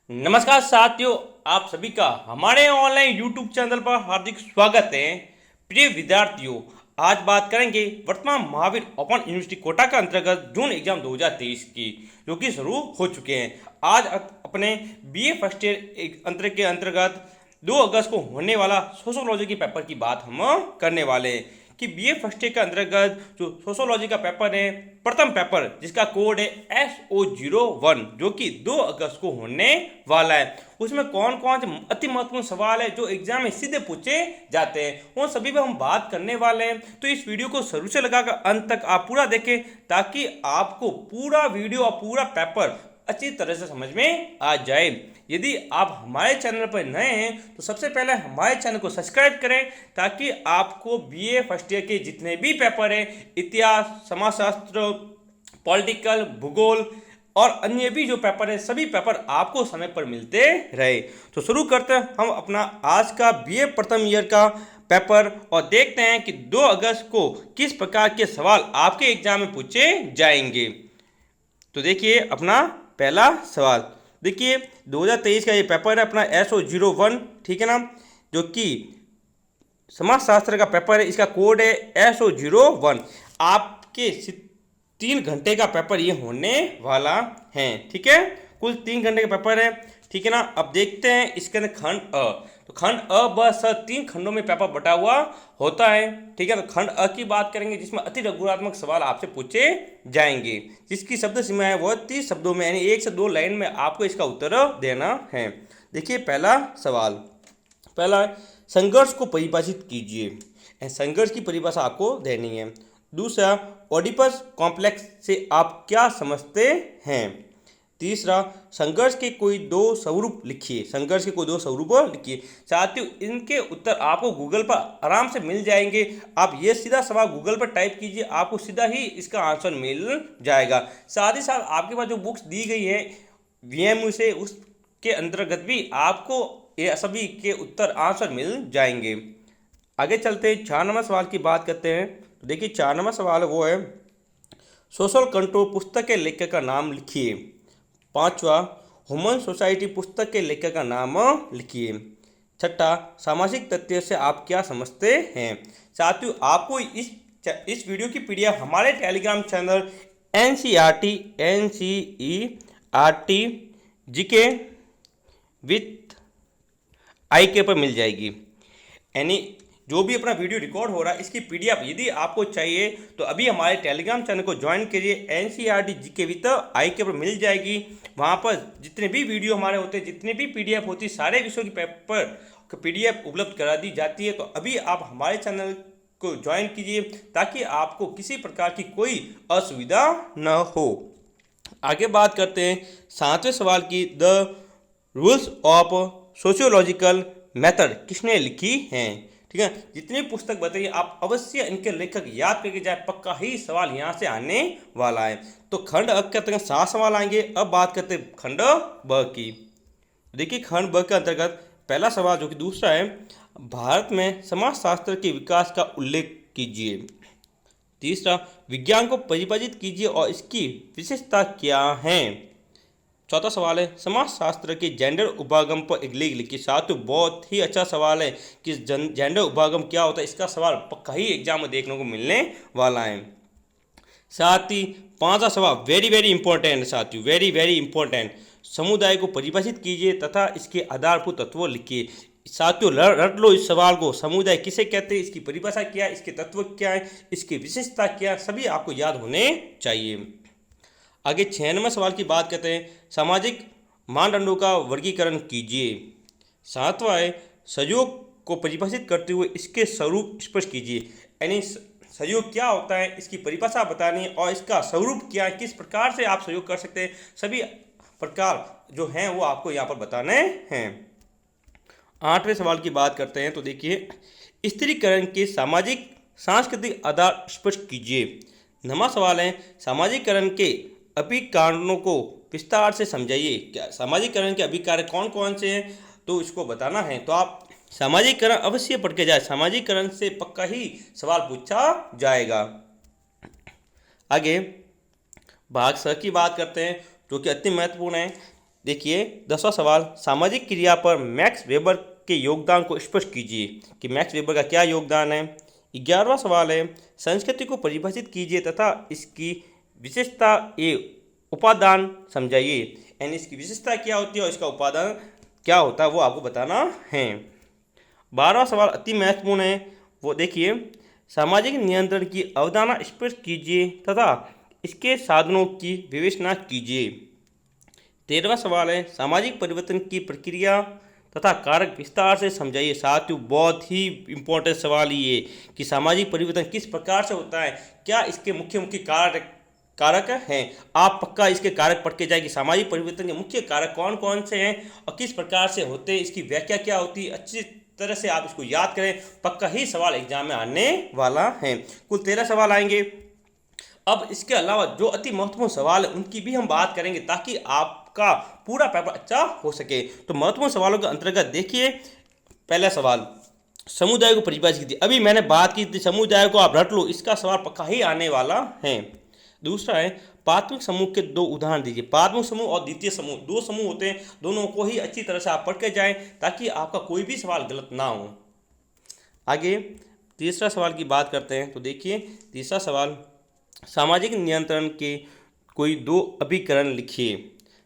नमस्कार साथियों, आप सभी का हमारे ऑनलाइन यूट्यूब चैनल पर हार्दिक स्वागत है। प्रिय विद्यार्थियों, आज बात करेंगे वर्तमान महावीर ओपन यूनिवर्सिटी कोटा के अंतर्गत जून एग्जाम 2023 की, जो कि शुरू हो चुके हैं। आज अपने बीए फर्स्ट ईयर अंतर के अंतर्गत 2 अगस्त को होने वाला सोशोलॉजी के पेपर की बात हम करने वाले हैं कि बीए फर्स्ट ईयर के अंतर्गत जो सोशोलॉजी का पेपर है, प्रथम पेपर जिसका कोड है SO01, जो कि 2 अगस्त को होने वाला है, उसमें कौन कौन से अति महत्वपूर्ण सवाल है जो एग्जाम में सीधे पूछे जाते हैं, उन सभी पर हम बात करने वाले हैं। तो इस वीडियो को शुरू से लगाकर अंत तक आप पूरा देखें ताकि आपको पूरा वीडियो और पूरा पेपर अच्छी तरह से समझ में आ जाए। यदि आप हमारे चैनल पर नए हैं तो सबसे पहले हमारे चैनल को सब्सक्राइब करें ताकि आपको बीए फर्स्ट ईयर के जितने भी पेपर हैं, इतिहास, समाजशास्त्र, पॉलिटिकल, भूगोल और अन्य भी जो पेपर है, सभी पेपर आपको समय पर मिलते रहे। तो शुरू करते हैं हम अपना आज का बीए प्रथम ईयर का पेपर और देखते हैं कि 2 अगस्त को किस प्रकार के सवाल आपके एग्जाम में पूछे जाएंगे। तो देखिए अपना पहला सवाल, देखिए 2023 का ये पेपर है अपना SO01, ठीक है ना, जो कि समाजशास्त्र का पेपर है। इसका कोड है SO01। आपके 3 घंटे का पेपर ये होने वाला है, ठीक है, कुल 3 घंटे का पेपर है, ठीक है ना। अब देखते हैं इसके अंदर खंड अ, तो खंड अ ब स 3 खंडों में पेपर बटा हुआ होता है, ठीक है। तो खंड अ की बात करेंगे जिसमें अति लघुरात्मक सवाल आपसे पूछे जाएंगे, जिसकी शब्द सीमा है वह 30 शब्दों में, यानी 1 से 2 लाइन में आपको इसका उत्तर देना है। देखिए पहला सवाल, पहला, संघर्ष को परिभाषित कीजिए। संघर्ष की परिभाषा आपको देनी है। दूसरा, ओडिपस कॉम्प्लेक्स से आप क्या समझते हैं। तीसरा, संघर्ष के कोई 2 स्वरूप लिखिए। संघर्ष के कोई 2 स्वरूप लिखिए। साथियों, इनके उत्तर आपको गूगल पर आराम से मिल जाएंगे। आप ये सीधा सवाल गूगल पर टाइप कीजिए, आपको सीधा ही इसका आंसर मिल जाएगा। साथ ही साथ आपके पास जो बुक्स दी गई है VMU से, उसके अंतर्गत भी आपको ये सभी के उत्तर आंसर मिल जाएंगे। आगे चलते हैं, 4 नंबर सवाल की बात करते हैं। तो देखिए 4 नंबर सवाल वो है, सोशल कंट्रोल पुस्तक के लेखक का नाम लिखिए। 5वां, ह्यूमन सोसाइटी पुस्तक के लेखक का नाम लिखिए। 6ठा, सामाजिक तथ्य से आप क्या समझते हैं। साथियों, आपको इस वीडियो की PDF हमारे Telegram channel NCERT GK with IK पर मिल जाएगी। यानी जो भी अपना वीडियो रिकॉर्ड हो रहा है, इसकी PDF यदि आपको चाहिए तो अभी हमारे टेलीग्राम चैनल को ज्वाइन करिए। NCERT GK विथ IK पर मिल जाएगी। वहाँ पर जितने भी वीडियो हमारे होते हैं, जितने भी PDF होती है, सारे विषयों की पेपर PDF उपलब्ध करा दी जाती है। तो अभी आप हमारे चैनल को ज्वाइन कीजिए ताकि आपको किसी प्रकार की कोई असुविधा न हो। आगे बात करते हैं 7वें सवाल की, the rules of sociological method किसने लिखी हैं। ठीक है, जितनी पुस्तक बताइए आप अवश्य इनके लेखक याद करके जाए, पक्का ही सवाल यहाँ से आने वाला है। तो खंड अ के अंतर्गत 7 सवाल आएंगे। अब बात करते हैं खंड ब की। देखिए खंड ब के अंतर्गत पहला सवाल जो कि दूसरा है, भारत में समाजशास्त्र के विकास का उल्लेख कीजिए। तीसरा, विज्ञान को परिभाषित कीजिए और इसकी विशेषता क्या है। चौथा सवाल है, समाजशास्त्र के जेंडर उपागम पर एक लेख लिखिए। साथियों, बहुत ही अच्छा सवाल है कि जेंडर उपागम क्या होता है, इसका सवाल पक्का ही एग्जाम में देखने को मिलने वाला है। साथ ही 5वां सवाल वेरी वेरी इंपॉर्टेंट है साथियों, वेरी वेरी इंपॉर्टेंट, समुदाय को परिभाषित कीजिए तथा इसके आधारभूत तत्व लिखिए। साथियों, रट लो इस सवाल को, समुदाय किसे कहते हैं, इसकी परिभाषा क्या है, इसके तत्व क्या है, इसकी विशेषता क्या है, सभी आपको याद होने चाहिए। आगे 6 नंबर सवाल की बात करते हैं, सामाजिक मानदंडों का वर्गीकरण कीजिए। 7वां है, सहयोग को परिभाषित करते हुए इसके स्वरूप स्पष्ट कीजिए। यानी सहयोग क्या होता है, इसकी परिभाषा बतानी है और इसका स्वरूप क्या है, किस प्रकार से आप सहयोग कर सकते हैं, सभी प्रकार जो हैं वो आपको यहाँ पर बताने हैं। 8वें सवाल की बात करते हैं। तो देखिए, स्त्रीकरण के सामाजिक सांस्कृतिक आधार स्पष्ट कीजिए। 9वां सवाल है, सामाजिकरण के अभिकारणों को विस्तार से समझाइए। क्या सामाजिकरण के अभिकार कौन कौन से हैं, तो इसको बताना है। तो आप सामाजिकरण अवश्य पढ़ के जाए, सामाजिकरण से पक्का ही सवाल पूछा जाएगा। आगे भाग स की बात करते हैं जो कि अति महत्वपूर्ण है। देखिए 10वां सवाल, सामाजिक क्रिया पर मैक्स वेबर के योगदान को स्पष्ट कीजिए कि मैक्स वेबर का क्या योगदान है। 11वां सवाल है, संस्कृति को परिभाषित कीजिए तथा इसकी विशेषता ए उपादान समझाइए, यानी इसकी विशेषता क्या होती है और इसका उपादान क्या होता है वो आपको बताना है। 12वां सवाल अति महत्वपूर्ण है, वो देखिए, सामाजिक नियंत्रण की अवधारणा स्पष्ट कीजिए तथा इसके साधनों की विवेचना कीजिए। 13वां सवाल है, सामाजिक परिवर्तन की प्रक्रिया तथा कारक विस्तार से समझाइए। साथियों बहुत ही इम्पोर्टेंट सवाल ये कि सामाजिक परिवर्तन किस प्रकार से होता है, क्या इसके मुख्य मुख्य कारक हैं। आप पक्का इसके कारक पढ़ के जाए कि सामाजिक परिवर्तन के मुख्य कारक कौन कौन से हैं और किस प्रकार से होते हैं, इसकी व्याख्या क्या होती है, अच्छी तरह से आप इसको याद करें, पक्का ही सवाल एग्जाम में आने वाला है। कुल 13 सवाल आएंगे। अब इसके अलावा जो अति महत्वपूर्ण सवाल है उनकी भी हम बात करेंगे ताकि आपका पूरा पेपर अच्छा हो सके। तो महत्वपूर्ण सवालों के अंतर्गत देखिए, पहला सवाल, समुदाय को परिभाषित कीजिए। अभी मैंने बात की थी, समुदाय को आप रट लो, इसका सवाल पक्का ही आने वाला है। दूसरा है, प्राथमिक समूह के 2 उदाहरण दीजिए। प्राथमिक समूह और द्वितीय समूह 2 समूह होते हैं, दोनों को ही अच्छी तरह से आप पढ़ के जाएं ताकि आपका कोई भी सवाल गलत ना हो। आगे तीसरा सवाल की बात करते हैं। तो देखिए तीसरा सवाल, सामाजिक नियंत्रण के कोई 2 अभिकरण लिखिए।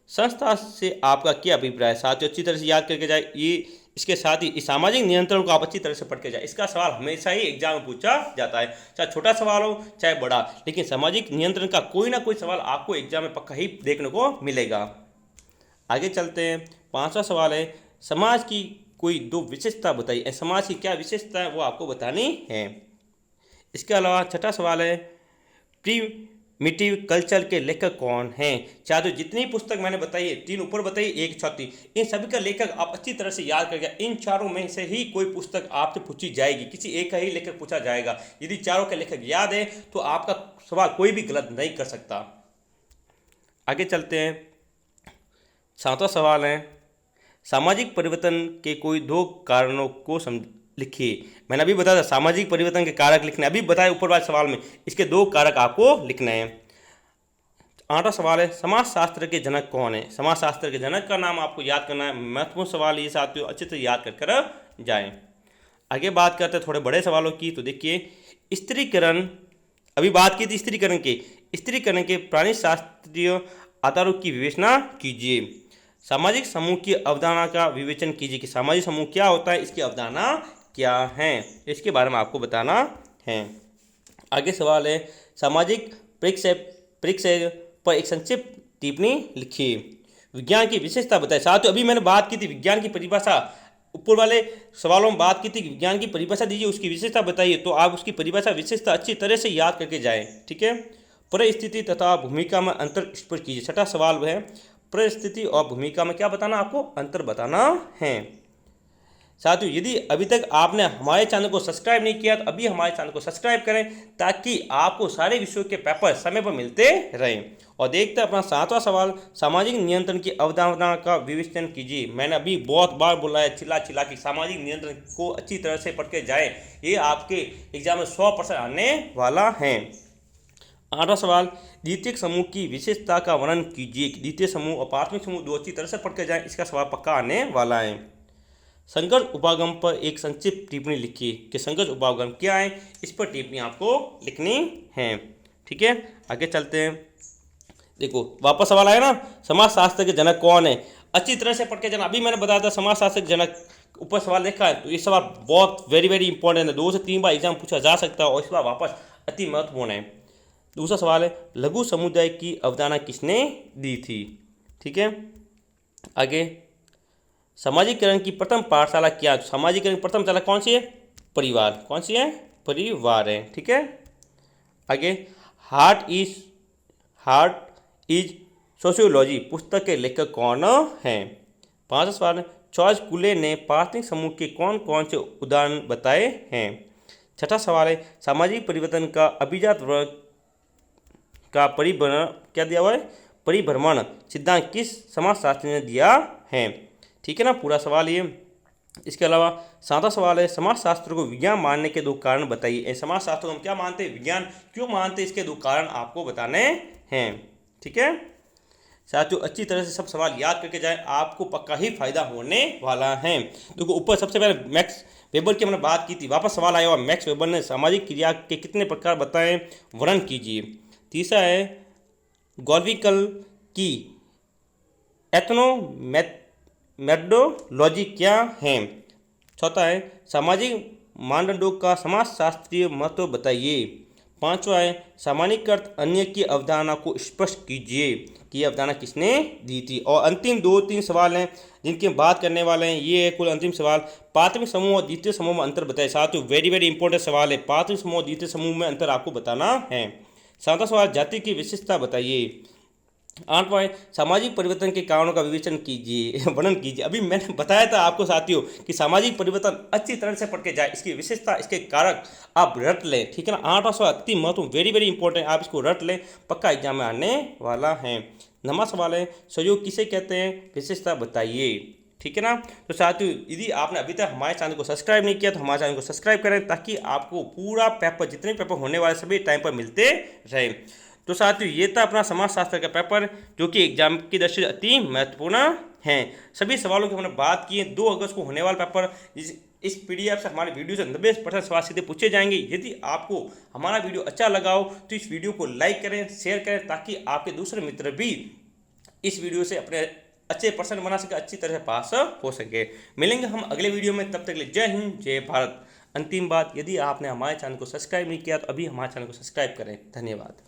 संस्था से आपका क्या अभिप्राय है। साथियों अच्छी तरह से याद करके जाए, ये इसके साथ ही इस सामाजिक नियंत्रण को आप अच्छी तरह से पढ़ के जाए। इसका सवाल हमेशा ही एग्जाम में पूछा जाता है, चाहे छोटा सवाल हो चाहे बड़ा, लेकिन सामाजिक नियंत्रण का कोई ना कोई सवाल आपको एग्जाम में पक्का ही देखने को मिलेगा। आगे चलते हैं। 5वां सवाल है, समाज की कोई 2 विशेषता बताइए। समाज की क्या विशेषता है वो आपको बतानी है। इसके अलावा 6वां सवाल है, प्रीमिटिव कल्चर के लेखक कौन हैं। चाहे तो जितनी पुस्तक मैंने बताई है, 3 ऊपर बताई, 1 छाती, इन सभी का लेखक आप अच्छी तरह से याद करके, इन चारों में से ही कोई पुस्तक आपसे पूछी जाएगी, किसी एक का ही लेखक पूछा जाएगा। यदि चारों के लेखक याद है तो आपका सवाल कोई भी गलत नहीं कर सकता। आगे चलते हैं। 7वां सवाल है, सामाजिक परिवर्तन के कोई 2 कारणों को लिखिए। मैंने अभी बताया था सामाजिक परिवर्तन के कारक लिखने, अभी बताया ऊपर वाले सवाल में, इसके 2 कारक आपको लिखने हैं। 8वां सवाल है, समाजशास्त्र के जनक कौन है। समाजशास्त्र के जनक का नाम आपको याद करना है। महत्वपूर्ण सवाल ये साथियों, अच्छे से याद कर जाएं। आगे बात करते हैं थोड़े बड़े सवालों की। तो देखिए स्त्रीकरण, अभी बात की थी स्त्रीकरण के प्राणी शास्त्रीय आधारों की विवेचना कीजिए। सामाजिक समूह की अवधारणा का विवेचन कीजिए कि सामाजिक समूह क्या होता है, इसकी अवधारणा क्या है, इसके बारे में आपको बताना है। आगे सवाल है, सामाजिक परिप्रेक्ष्य पर एक संक्षिप्त टिप्पणी लिखिए। विज्ञान की विशेषता बताइए। साथियों अभी मैंने बात की थी विज्ञान की परिभाषा, ऊपर वाले सवालों में बात की थी कि विज्ञान की परिभाषा दीजिए, उसकी विशेषता बताइए। तो आप उसकी परिभाषा विशेषता अच्छी तरह से याद करके जाएं, ठीक है। परिस्थिति तथा भूमिका में अंतर स्पष्ट कीजिए। 6वां सवाल है, परिस्थिति और भूमिका में क्या बताना, आपको अंतर बताना है। साथियों यदि अभी तक आपने हमारे चैनल को सब्सक्राइब नहीं किया तो अभी हमारे चैनल को सब्सक्राइब करें ताकि आपको सारे विषयों के पेपर समय पर मिलते रहें। और देखते हैं अपना 7वां सवाल, सामाजिक नियंत्रण की अवधारणा का विवेचन कीजिए। मैंने अभी बहुत बार बोला है चिल्ला चिल्ला कि सामाजिक नियंत्रण को अच्छी तरह से पढ़ के जाए, ये आपके एग्जाम में 100% आने वाला है। 8वां सवाल, द्वितीयक समूह की विशेषता का वर्णन कीजिए। द्वितीय समूह और प्राथमिक समूह 2 अच्छी तरह से पढ़ के जाएं, इसका सवाल पक्का आने वाला है। संघर्ष उपागम पर एक संक्षिप्त टिप्पणी लिखिए कि संघर्ष उपागम क्या है, इस पर टिप्पणी आपको लिखनी है, ठीक है। आगे चलते हैं। देखो वापस सवाल आया ना, समाजशास्त्र के जनक कौन है, अच्छी तरह से पढ़ के जाना। अभी मैंने बताया था समाजशास्त्र के जनक, ऊपर सवाल देखा है, तो ये सवाल बहुत वेरी इंपॉर्टेंट है, 2 से 3 बार एग्जाम पूछा जा सकता है और इस बार वापस अति महत्वपूर्ण है। दूसरा सवाल है, लघु समुदाय की अवधारणा किसने दी थी, ठीक है। आगे सामाजिकरण की प्रथम पाठशाला क्या, सामाजिकरण की प्रथम शाला कौन सी है, परिवार, कौन सी है, परिवार है, ठीक है। आगे हार्ट इज सोशियोलॉजी पुस्तक के लेखक कौन हैं। 5वां सवाल, चॉइस कुले ने प्राथमिक समूह के कौन कौन से उदाहरण बताए हैं। 6वां सवाल है, सामाजिक परिवर्तन का अभिजात वर्ग का परिभ्रमण क्या दिया हुआ है, परिभ्रमण सिद्धांत किस समाजशास्त्री ने दिया है, ठीक है ना, पूरा सवाल ये। इसके अलावा 7वां सवाल है, समाजशास्त्र को विज्ञान मानने के 2 कारण बताइए। समाजशास्त्र को हम क्या मानते हैं, विज्ञान क्यों मानते हैं, इसके 2 कारण आपको बताने हैं, ठीक है। साथियों अच्छी तरह से सब सवाल याद करके जाएं, आपको पक्का ही फायदा होने वाला है। देखो ऊपर सबसे पहले मैक्स वेबर की हमने बात की थी, वापस सवाल आया हुआ मैक्स वेबर ने सामाजिक क्रिया के कितने प्रकार बताएं, वर्णन कीजिए। तीसरा है गॉल्विकल की एथनो मेथडोलॉजी क्या है। चौथा है सामाजिक मानदंडों का समाजशास्त्रीय महत्व बताइए। पांचवा है सामान्यीकृत अन्य की अवधारणा को स्पष्ट कीजिए कि यह अवधारणा किसने दी थी। और अंतिम 2-3 सवाल हैं जिनकी हम बात करने वाले हैं। ये है कुल अंतिम सवाल, प्राथमिक समूह और द्वितीय समूह में अंतर बताइए। साथियों वेरी वेरी इंपॉर्टेंट सवाल है, प्राथमिक समूह और द्वितीय समूह में अंतर आपको बताना है। सातवां सवाल जाति की विशेषता बताइए। 8वां है सामाजिक परिवर्तन के कारणों का विवेचन कीजिए, वर्णन कीजिए। अभी मैंने बताया था आपको साथियों कि सामाजिक परिवर्तन अच्छी तरह से पढ़ के जाए, इसकी विशेषता इसके कारक आप रट लें, ठीक है ना। 8वां सवाल अति महत्वपूर्ण, वेरी वेरी इंपॉर्टेंट, आप इसको रट लें, पक्का एग्जाम में आने वाला है। 9वां सवाल है सहयोग किसे कहते हैं, विशेषता बताइए, ठीक है ना। तो साथियों यदि आपने अभी तक हमारे चैनल को सब्सक्राइब नहीं किया तो हमारे चैनल को सब्सक्राइब करें, ताकि आपको पूरा पेपर, जितने पेपर होने वाले सभी टाइम पर मिलते रहे। तो साथियों ये था अपना समाजशास्त्र का पेपर, जो कि एग्जाम की दृष्टि से अति महत्वपूर्ण है। सभी सवालों की हमने बात की है। 2 अगस्त को होने वाला पेपर, इस पीडीएफ से हमारे वीडियो से 90% सवाल सीधे पूछे जाएंगे। यदि आपको हमारा वीडियो अच्छा लगा हो तो इस वीडियो को लाइक करें, शेयर करें, ताकि आपके दूसरे मित्र भी इस वीडियो से अपने अच्छे पर्सन बना सके, अच्छी तरह से पास हो सके। मिलेंगे हम अगले वीडियो में, तब तक के लिए जय हिंद जय भारत। अंतिम बात, यदि आपने हमारे चैनल को सब्सक्राइब नहीं किया तो अभी हमारे चैनल को सब्सक्राइब करें। धन्यवाद।